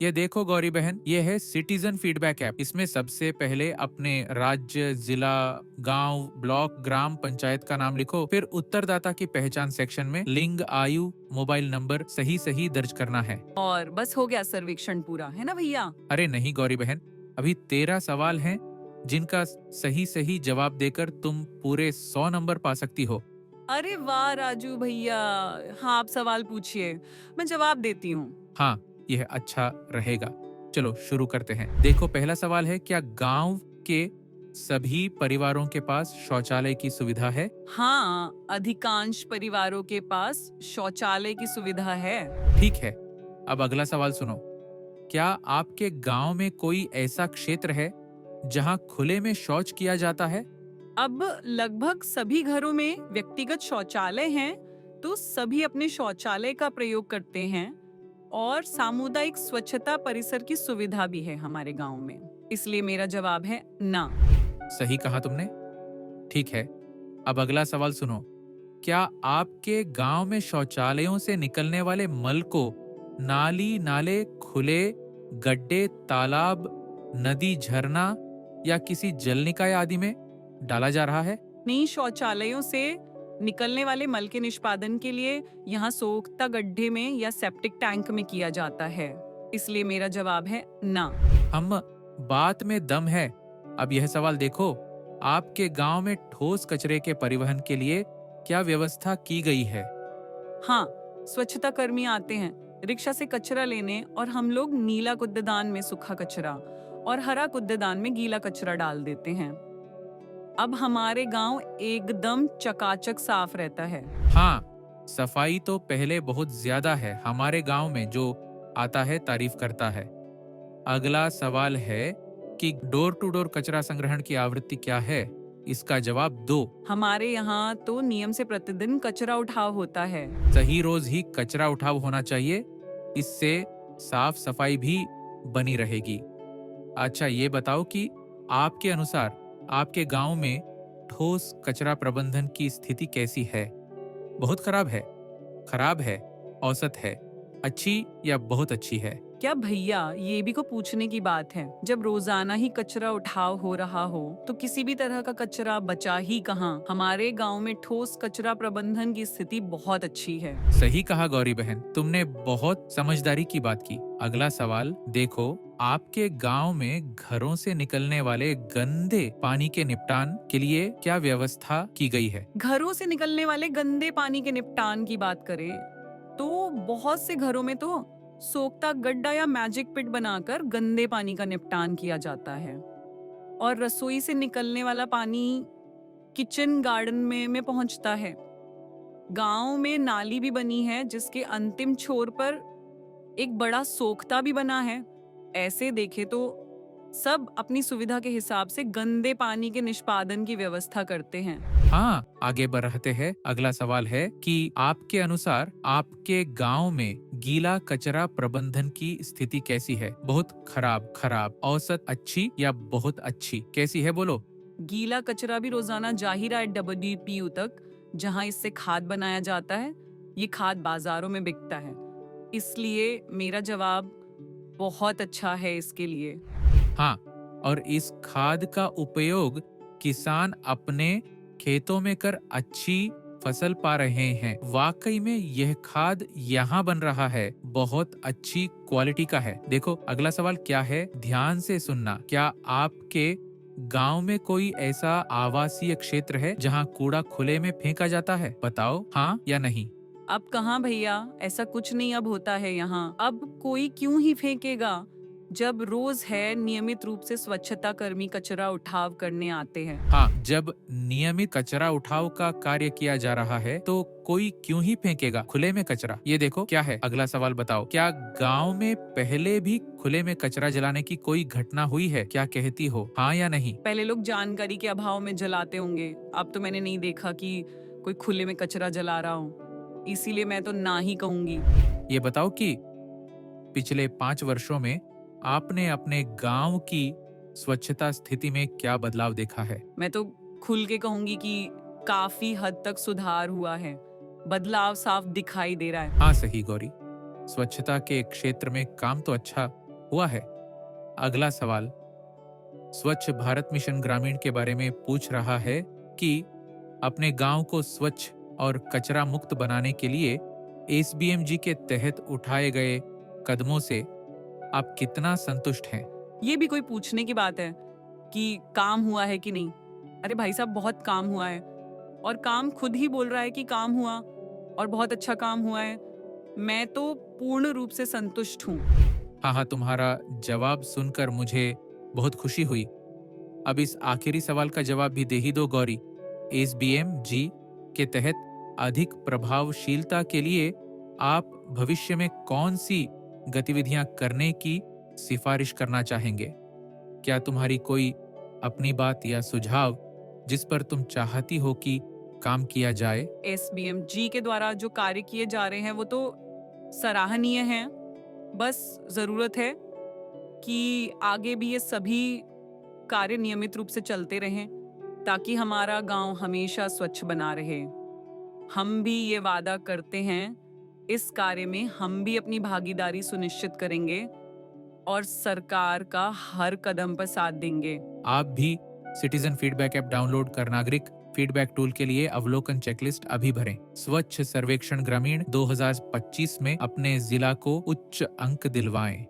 ये देखो गौरी बहन, ये है सिटीजन फीडबैक ऐप। इसमें सबसे पहले अपने राज्य, जिला, गांव, ब्लॉक, ग्राम पंचायत का नाम लिखो। फिर उत्तरदाता की पहचान सेक्शन में लिंग, आयु, मोबाइल नंबर सही सही दर्ज करना है। और बस हो गया सर्वेक्षण पूरा, है ना भैया? अरे नहीं गौरी बहन, अभी 13 सवाल हैं जिनका सही सही जवाब देकर तुम पूरे 100 नंबर पा सकती हो। अरे वाह राजू भैया। हाँ, आप सवाल पूछिए, मैं जवाब देती हूँ। हाँ, यह अच्छा रहेगा। चलो शुरू करते हैं। देखो, पहला सवाल है, क्या गांव के सभी परिवारों के पास शौचालय की सुविधा है? हाँ, अधिकांश परिवारों के पास शौचालय की सुविधा है। ठीक है। अब अगला सवाल सुनो। क्या आपके गांव में कोई ऐसा क्षेत्र है जहां खुले में शौच किया जाता है? अब लगभग सभी घरों में व्यक्तिगत शौचालय हैं, तो सभी अपने शौचालय का प्रयोग करते हैं और सामुदायिक स्वच्छता परिसर की सुविधा भी है हमारे गांव में। इसलिए मेरा जवाब है ना। सही कहा तुमने। ठीक है। अब अगला सवाल सुनो। क्या आपके गांव में शौचालयों से निकलने वाले मल को नाली, नाले, खुले गड्ढे, तालाब, नदी, झरना या किसी जल निकाय आदि में डाला जा रहा है? नई शौचालयों से निकलने वाले मल के निष्पादन के लिए यहाँ सोख्ता गड्ढे में या सेप्टिक टैंक में किया जाता है। इसलिए मेरा जवाब है ना। हम बात में दम है। अब यह सवाल देखो, आपके गांव में ठोस कचरे के परिवहन के लिए क्या व्यवस्था की गई है? हाँ, स्वच्छता कर्मी आते हैं रिक्शा से कचरा लेने और हम लोग नीला कूड़ेदान में सूखा कचरा और हरा कूड़ेदान में गीला कचरा डाल देते हैं। अब हमारे गांव एकदम चकाचक साफ रहता है। हाँ, सफाई तो पहले बहुत ज्यादा है। हमारे गांव में जो आता है तारीफ करता है। अगला सवाल है कि डोर टू डोर कचरा संग्रहण की आवृत्ति क्या है? इसका जवाब दो। हमारे यहाँ तो नियम से प्रतिदिन कचरा उठाव होता है। सही रोज ही कचरा उठाव होना चाहिए। इससे साफ सफाई भी बनी रहेगी। अच्छा, ये बताओ कि आपके अनुसार आपके गांव में ठोस कचरा प्रबंधन की स्थिति कैसी है? बहुत खराब है, औसत है, अच्छी या बहुत अच्छी है? क्या भैया, ये भी को पूछने की बात है। जब रोजाना ही कचरा उठाव हो रहा हो तो किसी भी तरह का कचरा बचा ही कहाँ। हमारे गांव में ठोस कचरा प्रबंधन की स्थिति बहुत अच्छी है। सही कहा गौरी बहन, तुमने बहुत समझदारी की बात की। अगला सवाल देखो, आपके गांव में घरों से निकलने वाले गंदे पानी के निपटान के लिए क्या व्यवस्था की गई है? घरों से निकलने वाले गंदे पानी के निपटान की बात करें तो बहुत से घरों में तो सोख्ता गड्ढा या मैजिक पिट बनाकर गंदे पानी का निपटान किया जाता है। और रसोई से निकलने वाला पानी किचन गार्डन में पहुंचता है। गांव में नाली भी बनी है जिसके अंतिम छोर पर एक बड़ा सोख्ता भी बना है। ऐसे देखे तो सब अपनी सुविधा के हिसाब से गंदे पानी के निष्पादन की व्यवस्था करते हैं। हाँ, आगे बढ़ते हैं। अगला सवाल है कि आपके अनुसार आपके गांव में गीला कचरा प्रबंधन की स्थिति कैसी है? बहुत खराब, औसत, अच्छी या बहुत अच्छी? कैसी है बोलो? गीला कचरा भी रोजाना जा ही रहा है WPU तक, जहां इससे खाद बनाया जाता है। ये खाद बाजारों में बिकता है। इसलिए मेरा जवाब बहुत अच्छा है इसके लिए। हाँ, और इस खाद का उपयोग किसान अपने खेतों में कर अच्छी फसल पा रहे हैं। वाकई में यह खाद यहाँ बन रहा है, बहुत अच्छी क्वालिटी का है। देखो, अगला सवाल क्या है, ध्यान से सुनना। क्या आपके गांव में कोई ऐसा आवासीय क्षेत्र है जहाँ कूड़ा खुले में फेंका जाता है? बताओ हाँ या नहीं। अब कहाँ भैया, ऐसा कुछ नहीं अब होता है यहाँ। अब कोई क्यों ही फेंकेगा जब रोज है नियमित रूप से स्वच्छता कर्मी कचरा उठाव करने आते हैं। हाँ, जब नियमित कचरा उठाव का कार्य किया जा रहा है तो कोई क्यों ही फेंकेगा खुले में कचरा? ये देखो क्या है। अगला सवाल बताओ, क्या गांव में पहले भी खुले में कचरा जलाने की कोई घटना हुई है? क्या कहती हो, हाँ या नहीं? पहले लोग जानकारी के अभाव में जलाते होंगे। अब तो मैंने नहीं देखा कि कोई खुले में कचरा जला रहा हो, इसीलिए मैं तो ना ही कहूंगी। ये बताओ कि पिछले 5 वर्षों में आपने अपने गांव की स्वच्छता स्थिति में क्या बदलाव देखा है? मैं तो खुल के कहूंगी कि काफी हद तक सुधार हुआ है। बदलाव साफ दिखाई दे रहा है। हाँ सही गौरी, स्वच्छता के क्षेत्र में काम तो अच्छा हुआ है। अगला सवाल स्वच्छ भारत मिशन ग्रामीण के बारे में पूछ रहा है कि अपने गांव को स्वच्छ और कचरा मुक्त बनाने के लिए एसबीएमजी के तहत उठाए गए कदमों से आप कितना संतुष्ट हैं? ये भी कोई पूछने की बात है कि काम हुआ है कि नहीं? अरे भाई साहब, बहुत काम हुआ है और काम खुद ही बोल रहा है कि काम हुआ और बहुत अच्छा काम हुआ है। मैं तो पूर्ण रूप से संतुष्ट हूँ। हाँ, तुम्हारा जवाब सुनकर मुझे बहुत खुशी हुई। अब इस आखिरी सवाल का जवाब भी दे ही दो गौरी। एसबीएमजी के तहत अधिक प्रभावशीलता के लिए आप भविष्य में कौन सी गतिविधियां करने की सिफारिश करना चाहेंगे? क्या तुम्हारी कोई अपनी बात या सुझाव जिस पर तुम चाहती हो कि काम किया जाए? एसबीएमजी के द्वारा जो कार्य किए जा रहे हैं वो तो सराहनीय हैं। बस ज़रूरत है कि आगे भी ये सभी कार्य नियमित रूप से चलते रहें ताकि हमारा गांव हमेशा स्वच्छ बना रहे। हम भी ये वादा करते हैं, इस कार्य में हम भी अपनी भागीदारी सुनिश्चित करेंगे और सरकार का हर कदम पर साथ देंगे। आप भी सिटीजन फीडबैक ऐप डाउनलोड कर नागरिक फीडबैक टूल के लिए अवलोकन चेकलिस्ट अभी भरें। स्वच्छ सर्वेक्षण ग्रामीण 2025 में अपने जिला को उच्च अंक दिलवाएं।